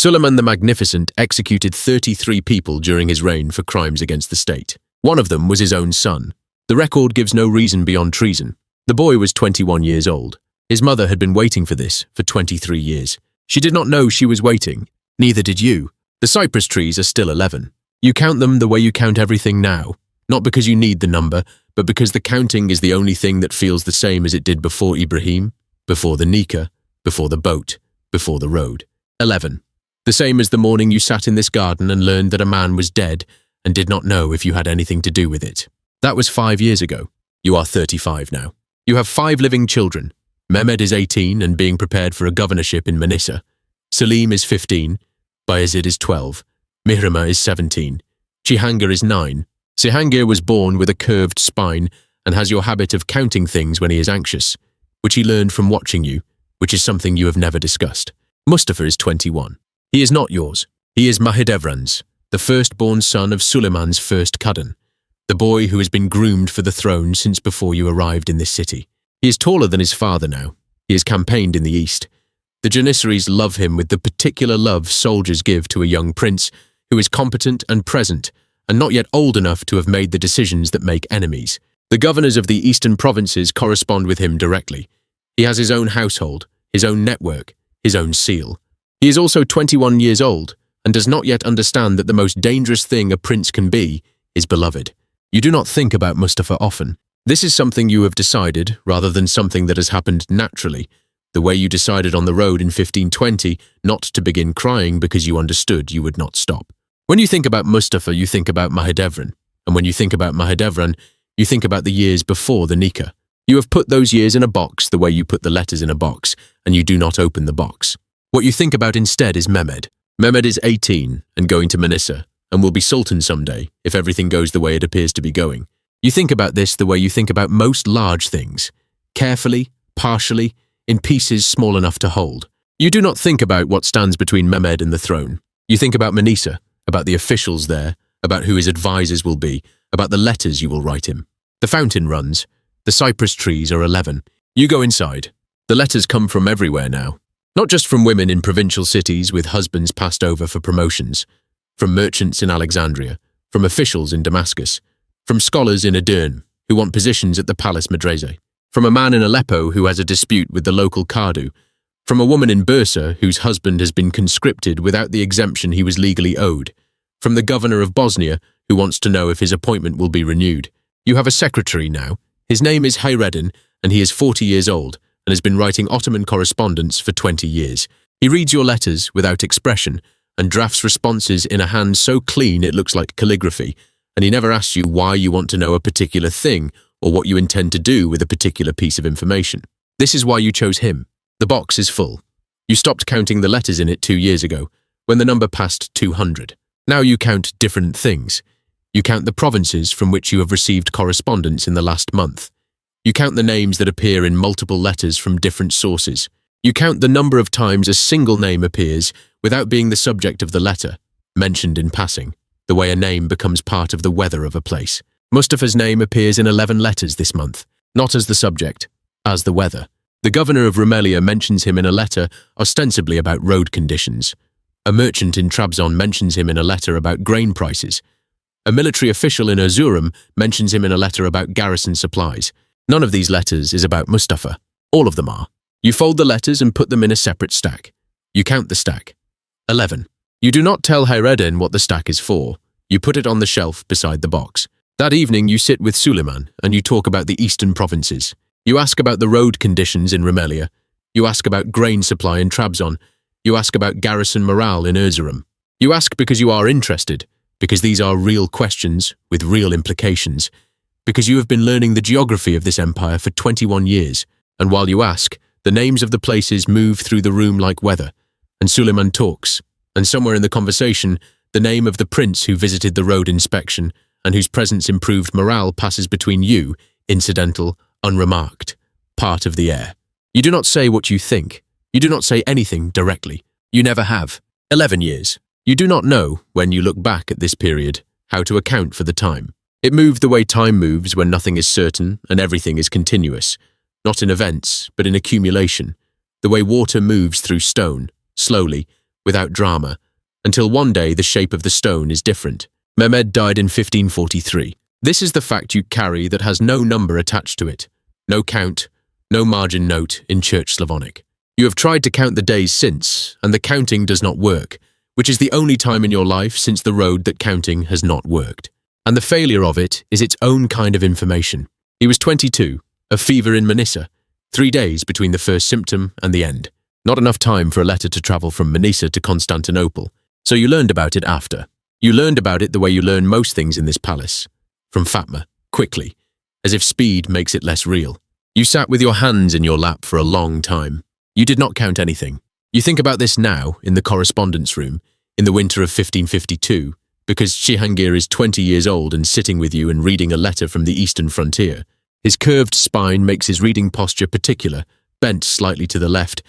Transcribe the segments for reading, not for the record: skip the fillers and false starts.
Suleiman the Magnificent executed 33 people during his reign for crimes against the state. One of them was his own son. The record gives no reason beyond treason. The boy was 21 years old. His mother had been waiting for this for 23 years. She did not know she was waiting. Neither did you. The cypress trees are still 11. You count them the way you count everything now, not because you need the number, but because the counting is the only thing that feels the same as it did before Ibrahim, before the Nika, before the boat, before the road. 11. The same as the morning you sat in this garden and learned that a man was dead and did not know if you had anything to do with it. That was 5 years ago. You are 35 now. You have 5 living children. Mehmed is 18 and being prepared for a governorship in Manisa. Salim is 15. Bayezid is 12. Mihrama is 17. Cihangir is 9. Cihangir was born with a curved spine and has your habit of counting things when he is anxious, which he learned from watching you, which is something you have never discussed. Mustafa is 21. He is not yours. He is Mahidevran's, the firstborn son of Suleiman's first Kadhan, the boy who has been groomed for the throne since before you arrived in this city. He is taller than his father now. He has campaigned in the east. The Janissaries love him with the particular love soldiers give to a young prince who is competent and present, and not yet old enough to have made the decisions that make enemies. The governors of the eastern provinces correspond with him directly. He has his own household, his own network, his own seal. He is also 21 years old and does not yet understand that the most dangerous thing a prince can be is beloved. You do not think about Mustafa often. This is something you have decided rather than something that has happened naturally, the way you decided on the road in 1520 not to begin crying because you understood you would not stop. When you think about Mustafa, you think about Mahidevran, and when you think about Mahidevran, you think about the years before the Nika. You have put those years in a box the way you put the letters in a box, and you do not open the box. What you think about instead is Mehmed. Mehmed is 18 and going to Manisa, and will be Sultan someday if everything goes the way it appears to be going. You think about this the way you think about most large things, carefully, partially, in pieces small enough to hold. You do not think about what stands between Mehmed and the throne. You think about Manisa, about the officials there, about who his advisors will be, about the letters you will write him. The fountain runs. The cypress trees are 11. You go inside. The letters come from everywhere now. Not just from women in provincial cities with husbands passed over for promotions, from merchants in Alexandria, from officials in Damascus, from scholars in Edirne who want positions at the palace Madrasa, from a man in Aleppo who has a dispute with the local Kardu, from a woman in Bursa whose husband has been conscripted without the exemption he was legally owed, from the governor of Bosnia who wants to know if his appointment will be renewed. You have a secretary now. His name is Hayreddin, and he is 40 years old and has been writing Ottoman correspondence for 20 years. He reads your letters without expression and drafts responses in a hand so clean it looks like calligraphy, and he never asks you why you want to know a particular thing or what you intend to do with a particular piece of information. This is why you chose him. The box is full. You stopped counting the letters in it 2 years ago, when the number passed 200. Now you count different things. You count the provinces from which you have received correspondence in the last month. You count the names that appear in multiple letters from different sources. You count the number of times a single name appears without being the subject of the letter, mentioned in passing, the way a name becomes part of the weather of a place. Mustafa's name appears in 11 letters this month, not as the subject, as the weather. The governor of Rumelia mentions him in a letter ostensibly about road conditions. A merchant in Trabzon mentions him in a letter about grain prices. A military official in Erzurum mentions him in a letter about garrison supplies. None of these letters is about Mustafa. All of them are. You fold the letters and put them in a separate stack. You count the stack. 11. You do not tell Hayreddin what the stack is for. You put it on the shelf beside the box. That evening you sit with Suleiman and you talk about the eastern provinces. You ask about the road conditions in Rumelia. You ask about grain supply in Trabzon. You ask about garrison morale in Erzurum. You ask because you are interested, because these are real questions with real implications, because you have been learning the geography of this empire for 21 years, and while you ask, the names of the places move through the room like weather, and Suleiman talks, and somewhere in the conversation, the name of the prince who visited the road inspection and whose presence improved morale passes between you, incidental, unremarked, part of the air. You do not say what you think. You do not say anything directly. You never have. 11 years. You do not know, when you look back at this period, how to account for the time. It moved the way time moves when nothing is certain and everything is continuous, not in events, but in accumulation, the way water moves through stone, slowly, without drama, until one day the shape of the stone is different. Mehmed died in 1543. This is the fact you carry that has no number attached to it, no count, no margin note in Church Slavonic. You have tried to count the days since, and the counting does not work, which is the only time in your life since the road that counting has not worked. And the failure of it is its own kind of information. He was 22, a fever in Manisa, 3 days between the first symptom and the end. Not enough time for a letter to travel from Manisa to Constantinople, so you learned about it after. You learned about it the way you learn most things in this palace, from Fatma, quickly, as if speed makes it less real. You sat with your hands in your lap for a long time. You did not count anything. You think about this now, in the correspondence room, in the winter of 1552, because Cihangir is 20 years old and sitting with you and reading a letter from the eastern frontier. His curved spine makes his reading posture particular, bent slightly to the left,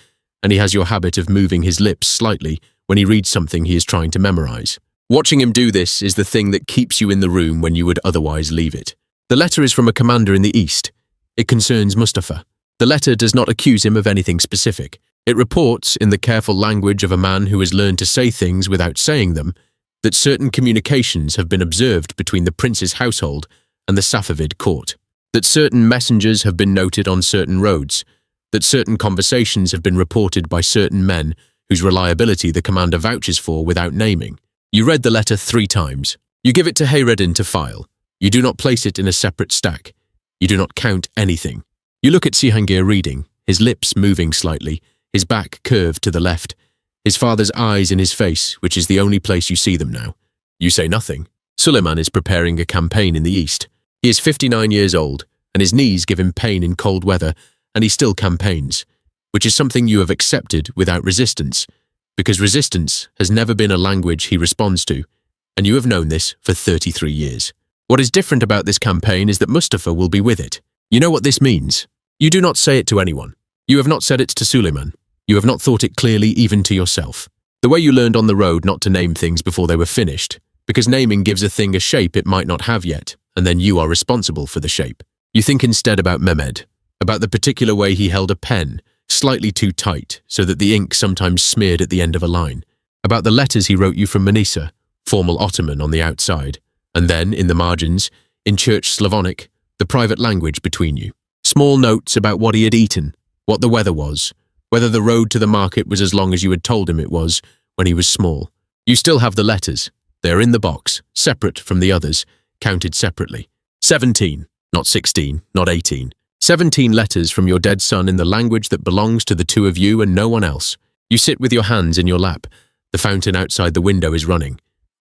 and he has your habit of moving his lips slightly when he reads something he is trying to memorize. Watching him do this is the thing that keeps you in the room when you would otherwise leave it. The letter is from a commander in the east. It concerns Mustafa. The letter does not accuse him of anything specific. It reports, in the careful language of a man who has learned to say things without saying them, that certain communications have been observed between the prince's household and the Safavid court, that certain messengers have been noted on certain roads, that certain conversations have been reported by certain men whose reliability the commander vouches for without naming. You read the letter 3 times. You give it to Hayreddin to file. You do not place it in a separate stack. You do not count anything. You look at Cihangir reading, his lips moving slightly, his back curved to the left, his father's eyes in his face, which is the only place you see them now. You say nothing. Suleiman is preparing a campaign in the east. He is 59 years old, and his knees give him pain in cold weather, and he still campaigns, which is something you have accepted without resistance, because resistance has never been a language he responds to, and you have known this for 33 years. What is different about this campaign is that Mustafa will be with it. You know what this means. You do not say it to anyone. You have not said it to Suleiman. You have not thought it clearly even to yourself. The way you learned on the road not to name things before they were finished, because naming gives a thing a shape it might not have yet, and then you are responsible for the shape. You think instead about Mehmed, about the particular way he held a pen, slightly too tight so that the ink sometimes smeared at the end of a line, about the letters he wrote you from Manisa, formal Ottoman on the outside, and then, in the margins, in Church Slavonic, the private language between you. Small notes about what he had eaten, what the weather was, whether the road to the market was as long as you had told him it was when he was small. You still have the letters. They are in the box, separate from the others, counted separately. 17, not 16, not 18. 17 letters from your dead son in the language that belongs to the two of you and no one else. You sit with your hands in your lap. The fountain outside the window is running.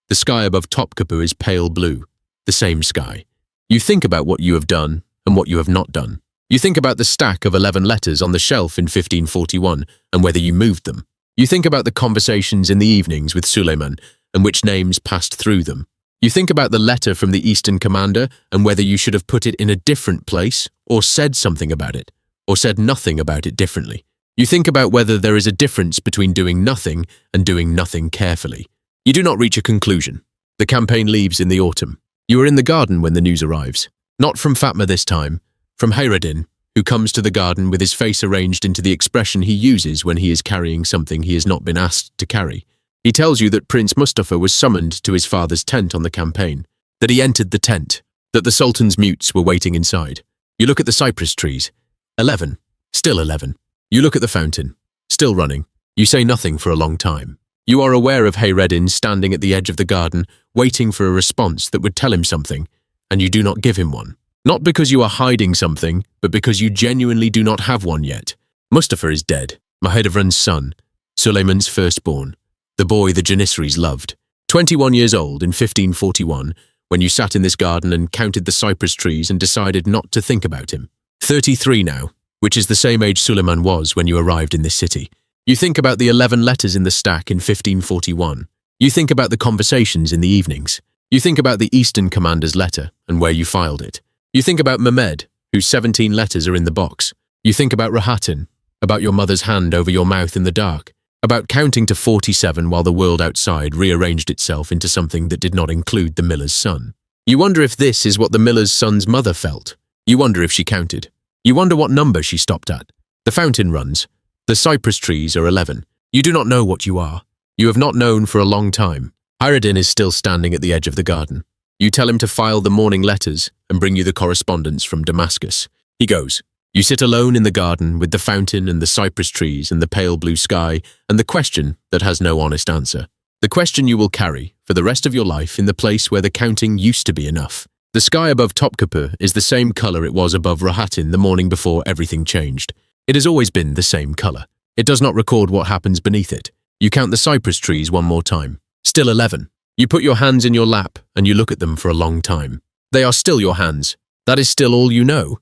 The sky above Topkapi is pale blue, the same sky. You think about what you have done and what you have not done. You think about the stack of 11 letters on the shelf in 1541 and whether you moved them. You think about the conversations in the evenings with Suleiman and which names passed through them. You think about the letter from the Eastern commander and whether you should have put it in a different place or said something about it, or said nothing about it differently. You think about whether there is a difference between doing nothing and doing nothing carefully. You do not reach a conclusion. The campaign leaves in the autumn. You are in the garden when the news arrives. Not from Fatma this time, from Hayreddin, who comes to the garden with his face arranged into the expression he uses when he is carrying something he has not been asked to carry. He tells you that Prince Mustafa was summoned to his father's tent on the campaign, that he entered the tent, that the Sultan's mutes were waiting inside. You look at the cypress trees. 11. Still 11. You look at the fountain. Still running. You say nothing for a long time. You are aware of Hayreddin standing at the edge of the garden, waiting for a response that would tell him something, and you do not give him one. Not because you are hiding something, but because you genuinely do not have one yet. Mustafa is dead, Mahidevran's son, Suleiman's firstborn, the boy the Janissaries loved. 21 years old in 1541, when you sat in this garden and counted the cypress trees and decided not to think about him. 33 now, which is the same age Suleiman was when you arrived in this city. You think about the 11 letters in the stack in 1541. You think about the conversations in the evenings. You think about the Eastern commander's letter and where you filed it. You think about Mehmed, whose 17 letters are in the box. You think about Rahatin, about your mother's hand over your mouth in the dark, about counting to 47 while the world outside rearranged itself into something that did not include the miller's son. You wonder if this is what the miller's son's mother felt. You wonder if she counted. You wonder what number she stopped at. The fountain runs. The cypress trees are 11. You do not know what you are. You have not known for a long time. Hayreddin is still standing at the edge of the garden. You tell him to file the morning letters and bring you the correspondence from Damascus. He goes. You sit alone in the garden with the fountain and the cypress trees and the pale blue sky and the question that has no honest answer. The question you will carry for the rest of your life in the place where the counting used to be enough. The sky above Topkapi is the same color it was above Roxatin the morning before everything changed. It has always been the same color. It does not record what happens beneath it. You count the cypress trees one more time. Still 11. You put your hands in your lap and you look at them for a long time. They are still your hands. That is still all you know.